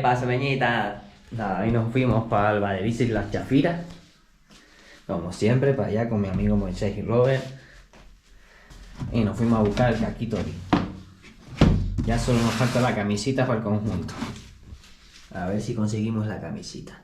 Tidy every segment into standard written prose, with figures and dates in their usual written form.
pasa, Peñita? Nada, ahí nos fuimos para el Valerice y las Chafiras. Como siempre, para allá con mi amigo Moisés y Robert. Y nos fuimos a buscar el casquito aquí. Ya solo nos falta la camisita para el conjunto. A ver si conseguimos la camisita.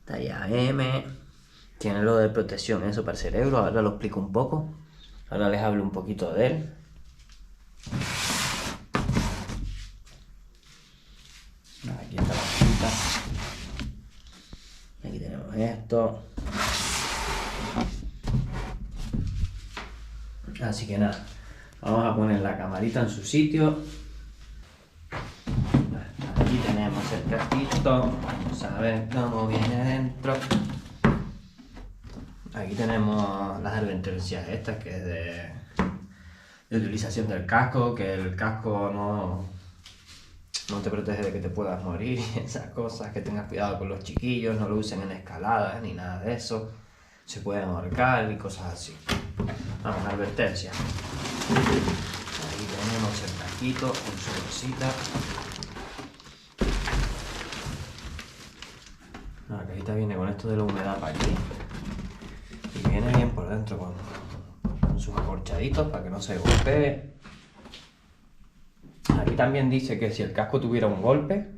Talla M. Tiene lo de protección, eso para el cerebro. Ahora lo explico un poco. Ahora les hablo un poquito de él. Aquí está la cajita. Aquí tenemos esto. Así que nada, vamos a poner la camarita en su sitio. Aquí tenemos el casquito. Vamos a ver cómo viene adentro. Aquí tenemos las advertencias estas, que es de utilización del casco, que el casco no te protege de que te puedas morir, esas cosas, que tengas cuidado con los chiquillos, no lo usen en escaladas ni nada de eso, se pueden ahorcar y cosas así. Vamos, advertencia. Ahí tenemos el casquito con su bolsita. La cajita viene con esto de la humedad para aquí y viene bien por dentro con sus acorchaditos para que no se golpee. Aquí también dice que si el casco tuviera un golpe,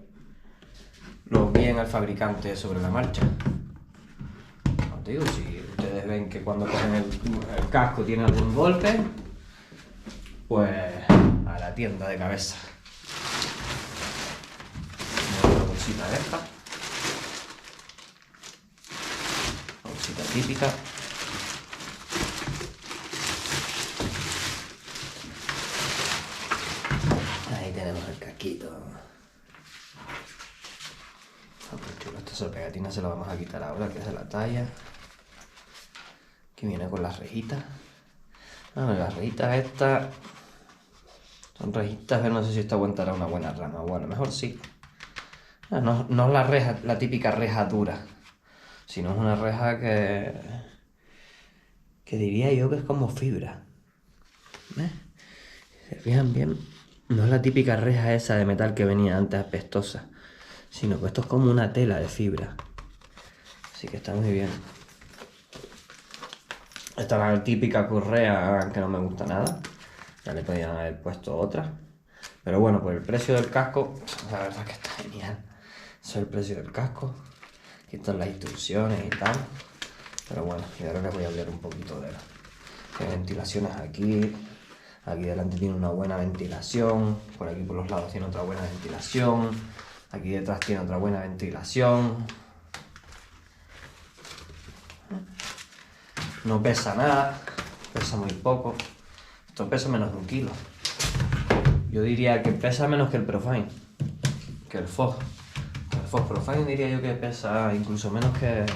lo envíen al fabricante sobre la marcha. No te digo, si ustedes ven que cuando cogen el casco tiene algún golpe, pues a la tienda de cabeza. Una bolsita de esta. Bolsita típica. Ahí tenemos el casquito. Esta pegatina se la vamos a quitar ahora, que es de la talla. Que viene con las rejitas. Bueno, las rejitas estas son rejitas, no sé si esto aguantará una buena rama. Bueno, mejor sí. No es la reja, la típica reja dura, sino es una reja que diría yo que es como fibra. ¿Ves? Si se fijan bien, no es la típica reja esa de metal que venía antes apestosa, sino que esto es como una tela de fibra. Así que está muy bien. Esta es la típica correa que no me gusta nada. Ya le podían haber puesto otra. Pero bueno, por el precio del casco, la verdad que está genial. Eso es el precio del casco. Aquí están las instrucciones y tal. Pero bueno, y ahora les voy a hablar un poquito de las ventilaciones aquí. Aquí delante tiene una buena ventilación. Por aquí por los lados tiene otra buena ventilación. Aquí detrás tiene otra buena ventilación. No pesa nada, pesa muy poco. Esto pesa menos de 1 kilo. Yo diría que pesa menos que el Profine, que el Fog. El Fog Profine diría yo que pesa incluso menos que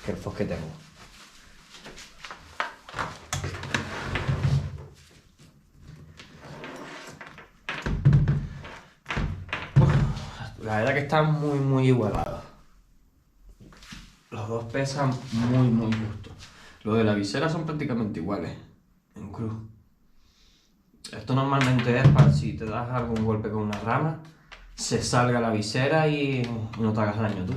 el Fog que tengo. La verdad que están muy igualados. Los dos pesan muy justo. Los de la visera son prácticamente iguales en cruz. Esto normalmente es para si te das algún golpe con una rama, se salga la visera y no te hagas daño tú.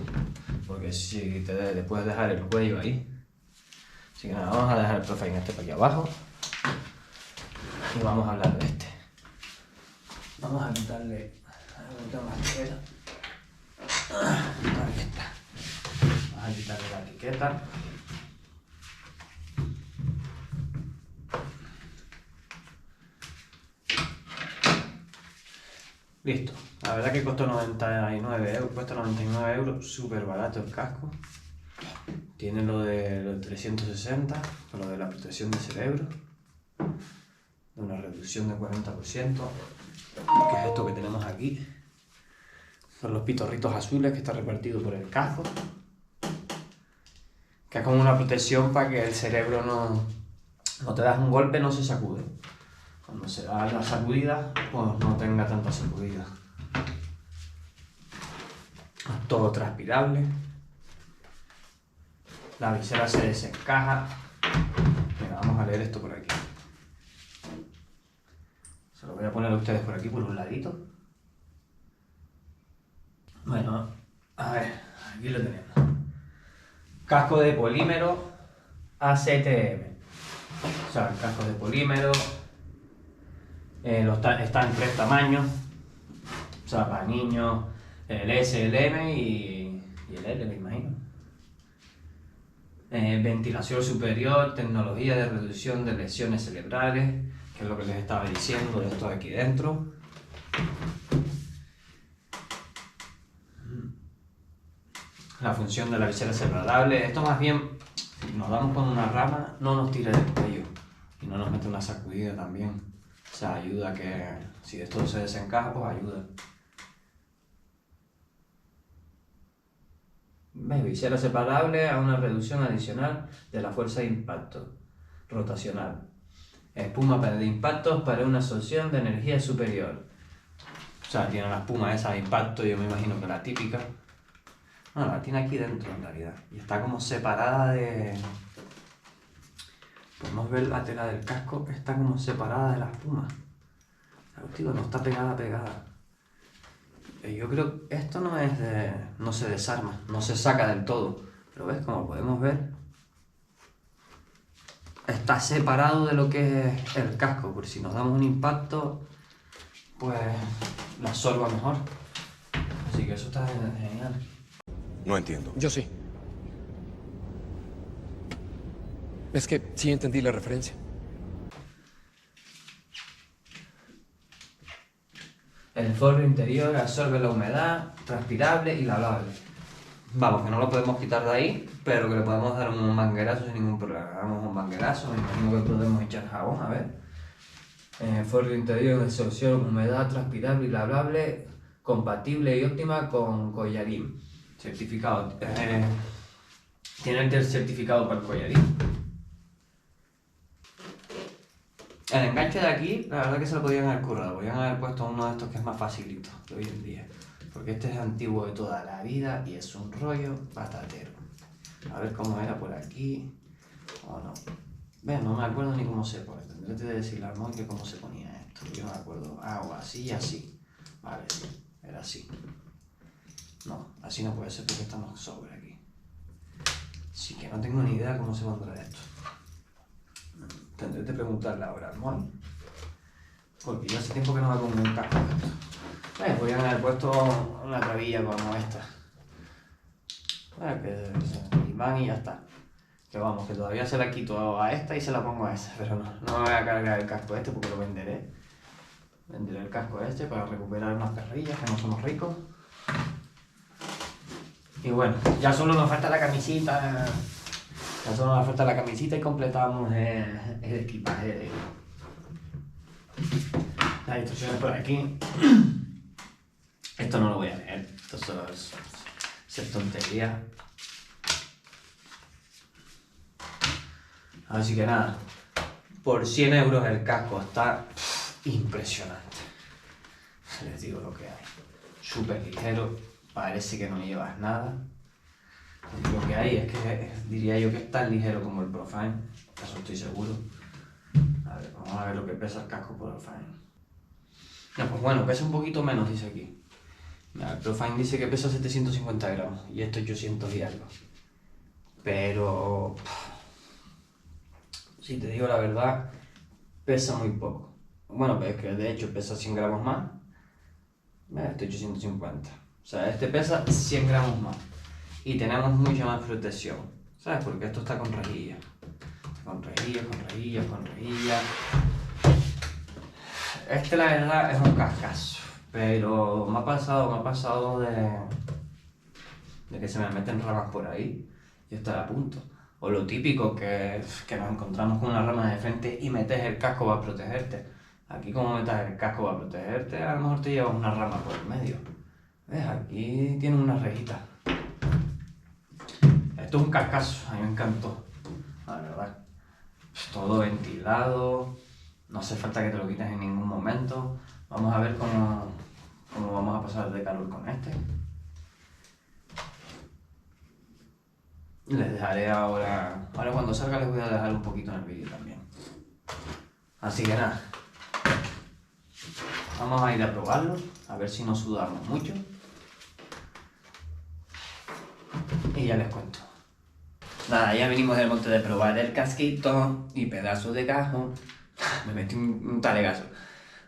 Porque si te puedes dejar el cuello ahí. Así que nada, vamos a dejar el Profine este para aquí abajo. Y vamos a hablar de este. Vamos a quitarle la etiqueta. Aquí está. Vamos a quitarle la etiqueta. Listo. La verdad que costó 99 euros. Cuesta 99 euros. Súper barato el casco. Tiene lo de los 360, con lo de la protección del cerebro. De una reducción del 40%. Que es esto que tenemos aquí. Son los pitorritos azules que está repartido por el casco. Que es como una protección para que el cerebro no te das un golpe, no se sacude. Cuando se da la sacudida, pues no tenga tanta sacudida. Todo transpirable. La visera se desencaja. Venga, vamos a leer esto por aquí. Se lo voy a poner a ustedes por aquí, por un ladito. Bueno, a ver, aquí lo tenemos. Casco de polímero ACTM. O sea, casco de polímero. Está en 3 tamaños. O sea, para niños, el S, el M y el L, me imagino. Ventilación superior, tecnología de reducción de lesiones cerebrales, que es lo que les estaba diciendo de esto de aquí dentro. La función de la visera es agradable. Esto más bien, si nos damos con una rama, no nos tire del cuello y no nos mete una sacudida también. O sea, ayuda a que, si esto se desencaja, pues ayuda. ¿Ves? Visera separable a una reducción adicional de la fuerza de impacto rotacional. Espuma de impactos para una absorción de energía superior. O sea, tiene la espuma esa de impacto, yo me imagino que la típica. No, la tiene aquí dentro en realidad. Y está como separada de... Podemos ver la tela del casco que está como separada de la espuma. Tío, no está pegada. Yo creo que esto no es de... no se desarma, no se saca del todo. Pero ves, como podemos ver, está separado de lo que es el casco. Por si nos damos un impacto, pues la absorba mejor. Así que eso está genial. No entiendo. Yo sí. Es que sí entendí la referencia. El forro interior absorbe la humedad, transpirable y lavable. Vamos, que no lo podemos quitar de ahí, pero que le podemos dar un manguerazo sin ningún problema. Damos un manguerazo, me imagino que podemos echar jabón, a ver. Forro interior de absorción, humedad, transpirable y lavable, compatible y óptima con collarín. Certificado. Tiene el certificado para el collarín. El enganche de aquí, la verdad que se lo podían haber currado. Podían haber puesto uno de estos que es más facilito de hoy en día. Porque este es antiguo de toda la vida y es un rollo patatero. A ver cómo era por aquí. O no. Ven, no me acuerdo ni cómo se pone. Tendré que decirle al móvil cómo se ponía esto. Yo no me acuerdo. Ah, o así y así. Vale, sí. Era así. No, así no puede ser porque estamos sobre aquí. Así que no tengo ni idea cómo se pondrá esto. Tendré que preguntarle ahora al móvil. Porque yo hace tiempo que no me pongo un casco de esto. Podrían haber puesto una trabilla como esta. Y van y ya está. Que vamos, que todavía se la quito a esta y se la pongo a esa. Pero no me voy a cargar el casco este porque lo venderé. Venderé el casco este para recuperar unas perrillas que no somos ricos. Y bueno, ya solo nos falta la camisita. Ya solo nos falta la camisita y completamos el equipaje de... Las instrucciones por aquí. Esto no lo voy a leer. Esto solo es tontería. Así que nada. Por 100 euros el casco está impresionante. Les digo lo que hay. Súper ligero. Parece que no llevas nada. Lo que hay es que diría yo que es tan ligero como el Profine, eso estoy seguro. A ver, vamos a ver lo que pesa el casco Profine. No, pues bueno, pesa un poquito menos, dice aquí. Mira, el Profine dice que pesa 750 gramos y esto es 800 y algo. Pero, si te digo la verdad, pesa muy poco. Bueno, pues es que de hecho pesa 100 gramos más. Mira, este 850. O sea, este pesa 100 gramos más. Y tenemos mucha más protección, ¿sabes? Porque esto está con rejillas. Con rejillas. Este la verdad es un cascazo, pero me ha pasado de que se me meten ramas por ahí y estar a punto. O lo típico que nos encontramos con una rama de frente y metes el casco para protegerte. Aquí como metas el casco para protegerte, a lo mejor te llevas una rama por el medio. ¿Ves? Aquí tiene una rejita. Esto es un cascazo, a mí me encantó, la verdad. Todo ventilado, no hace falta que te lo quites en ningún momento. Vamos a ver cómo vamos a pasar de calor con este. Les dejaré ahora cuando salga les voy a dejar un poquito en el vídeo también. Así que nada, vamos a ir a probarlo, a ver si no sudamos mucho. y ya les cuento. Nada, ya venimos del monte de probar el casquito y pedazos de cajón. Me metí un talegazo.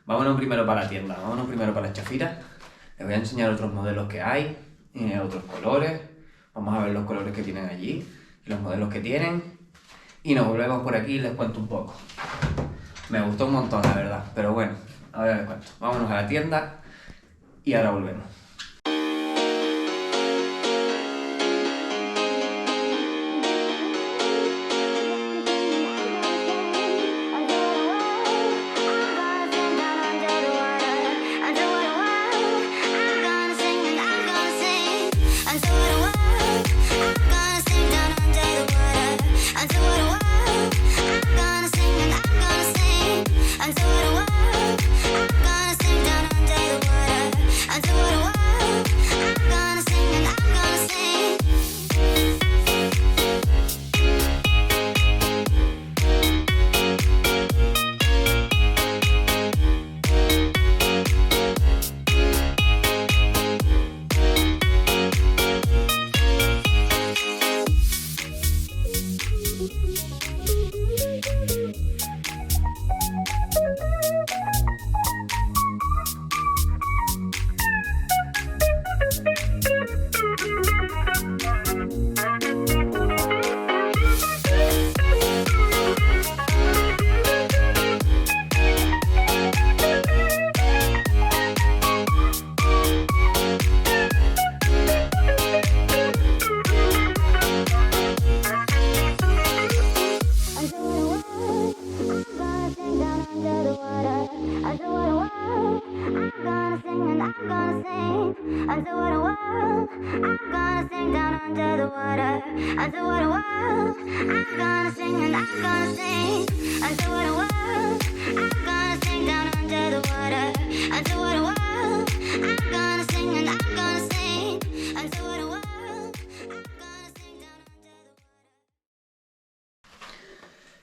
Vámonos primero para la tienda, vámonos primero para las chafiras. Les voy a enseñar otros modelos que hay, otros colores. Vamos a ver los colores que tienen allí, los modelos que tienen. Y nos volvemos por aquí y les cuento un poco. Me gustó un montón, la verdad, pero bueno, ahora les cuento. Vámonos a la tienda y ahora volvemos.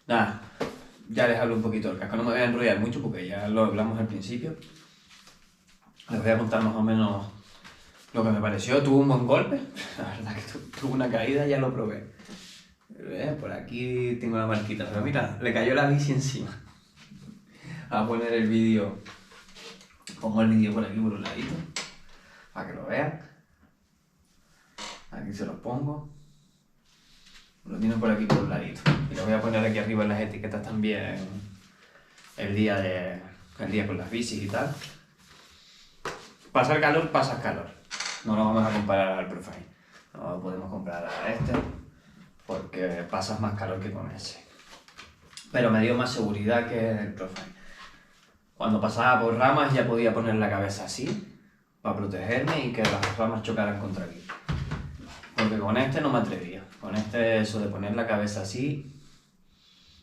Nada, ya les hablo un poquito del casco, no me voy a enrollar mucho porque ya lo hablamos al principio. Les voy a contar más o menos lo que me pareció. Tuvo un buen golpe, la verdad que tuvo una caída, ya lo probé. Por aquí tengo la marquita, pero mira, le cayó la bici encima. Voy a poner el vídeo, pongo el vídeo por aquí por un ladito, para que lo vean. Aquí se los pongo. Lo tienen por aquí por un ladito. Y lo voy a poner aquí arriba en las etiquetas también el día con las bicis y tal. Pasar calor, pasas calor. No lo vamos a comparar al Profile. No lo podemos comparar a este porque pasas más calor que con ese. Pero me dio más seguridad que el Profile. Cuando pasaba por ramas ya podía poner la cabeza así para protegerme y que las ramas chocaran contra aquí. Porque con este no me atrevía. Con este, eso de poner la cabeza así,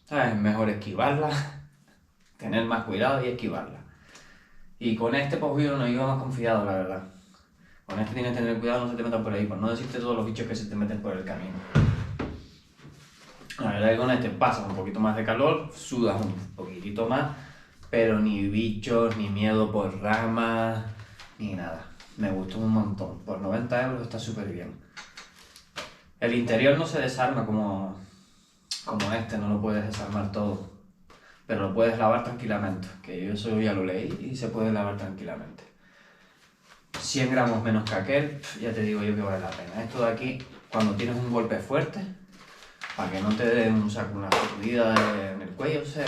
¿sabes? Mejor esquivarla, tener más cuidado y esquivarla. Y con este, pues yo no iba más confiado, la verdad. Con este tienes que tener cuidado, no se te metan por ahí, por no decirte todos los bichos que se te meten por el camino. La verdad es que con este pasas un poquito más de calor, sudas un poquitito más, pero ni bichos, ni miedo por ramas, ni nada. Me gustó un montón. Por 90 € está súper bien. El interior no se desarma como este, no lo puedes desarmar todo, pero lo puedes lavar tranquilamente, que yo eso ya lo leí y se puede lavar tranquilamente. 100 gramos menos que aquel, ya te digo yo que vale la pena. Esto de aquí, cuando tienes un golpe fuerte, para que no te dé una sacudida en el cuello, se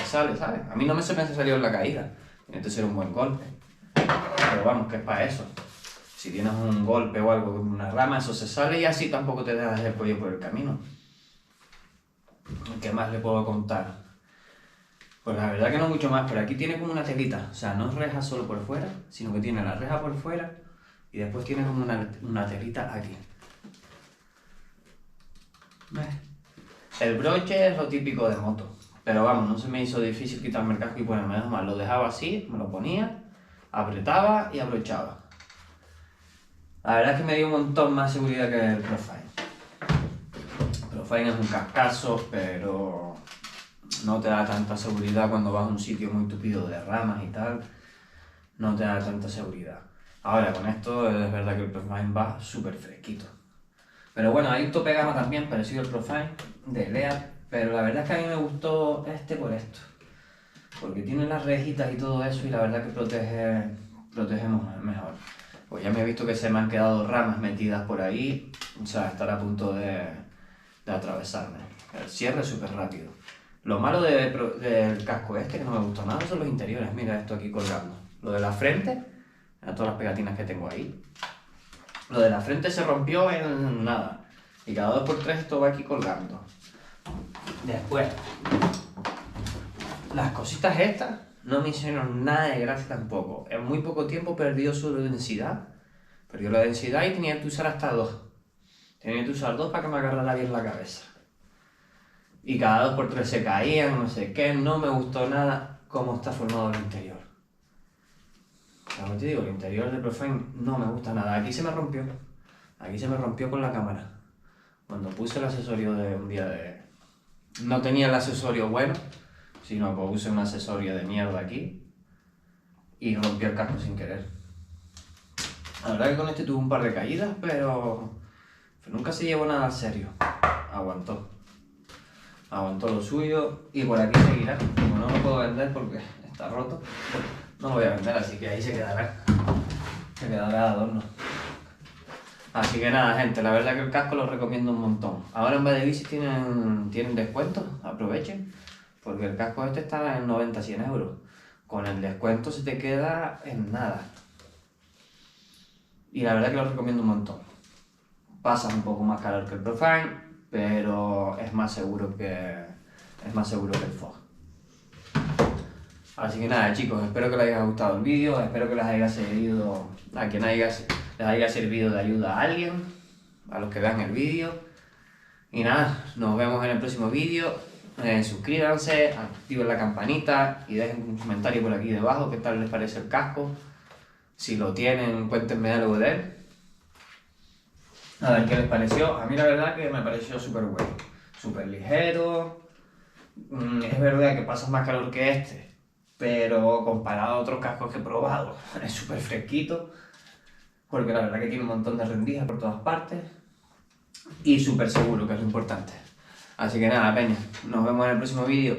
sale, ¿sabes? A mí no me se me ha salido en la caída, tiene que ser un buen golpe, pero vamos, que es para eso. Si tienes un golpe o algo con una rama, eso se sale y así tampoco te dejas el cuello por el camino. ¿Qué más le puedo contar? Pues la verdad que no mucho más, pero aquí tiene como una telita. O sea, no es reja solo por fuera, sino que tiene la reja por fuera y después tiene como una telita aquí. ¿Ves? El broche es lo típico de moto. Pero vamos, no se me hizo difícil quitarme el casco y ponerme nada más. Lo dejaba así, me lo ponía, apretaba y abrochaba. La verdad es que me dio un montón más seguridad que el Profile. El Profile es un cascazo, pero no te da tanta seguridad cuando vas a un sitio muy tupido de ramas y tal. No te da tanta seguridad. Ahora, con esto es verdad que el Profile va súper fresquito. Pero bueno, hay un tope gama también, parecido al Profile, de Lea. Pero la verdad es que a mí me gustó este por esto. Porque tiene las rejitas y todo eso y la verdad que protegemos mejor. Pues ya me he visto que se me han quedado ramas metidas por ahí, o sea, estar a punto de atravesarme. El cierre es súper rápido. Lo malo del casco este, que no me gustó nada, son los interiores. Mira esto aquí colgando. Lo de la frente, mira todas las pegatinas que tengo ahí. Lo de la frente se rompió en nada. Y cada 2x3 esto va aquí colgando. Después, las cositas estas no me hicieron nada de gracia tampoco. En muy poco tiempo perdió su densidad. Perdió la densidad y tenía que usar hasta 2. Tenía que usar 2 para que me agarrara bien la cabeza. Y cada 2x3 se caían, no sé qué. No me gustó nada cómo está formado el interior. Como te digo, el interior del Profile no me gusta nada. Aquí se me rompió. Aquí se me rompió con la cámara. Cuando puse el accesorio de un día de... No tenía el accesorio bueno, sino que puse un accesorio de mierda aquí y rompió el casco sin querer. La verdad que con este tuve un par de caídas, pero nunca se llevó nada serio. Aguantó. Aguantó lo suyo y por aquí seguirá. Como no lo puedo vender porque está roto, no lo voy a vender, así que ahí se quedará. Se quedará de adorno. Así que nada, gente, la verdad que el casco lo recomiendo un montón. Ahora en Badebici tienen descuentos, aprovechen, porque el casco este está en 90-100 euros. Con el descuento se te queda en nada. Y la verdad que lo recomiendo un montón. Pasa un poco más calor que el Profile, pero es más seguro que el Fog. Así que nada, chicos, espero que les haya gustado el vídeo, espero que les haya servido les haya servido de ayuda a alguien, a los que vean el vídeo. Y nada, nos vemos en el próximo vídeo. Suscríbanse, activen la campanita y dejen un comentario por aquí debajo qué tal les parece el casco. Si lo tienen, cuéntenme algo de él. A ver qué les pareció. A mí la verdad que me pareció súper bueno, súper ligero. Es verdad que pasa más calor que este, pero comparado a otros cascos que he probado, es súper fresquito, porque la verdad que tiene un montón de rendijas por todas partes y súper seguro, que es lo importante. Así que nada, peña, nos vemos en el próximo vídeo.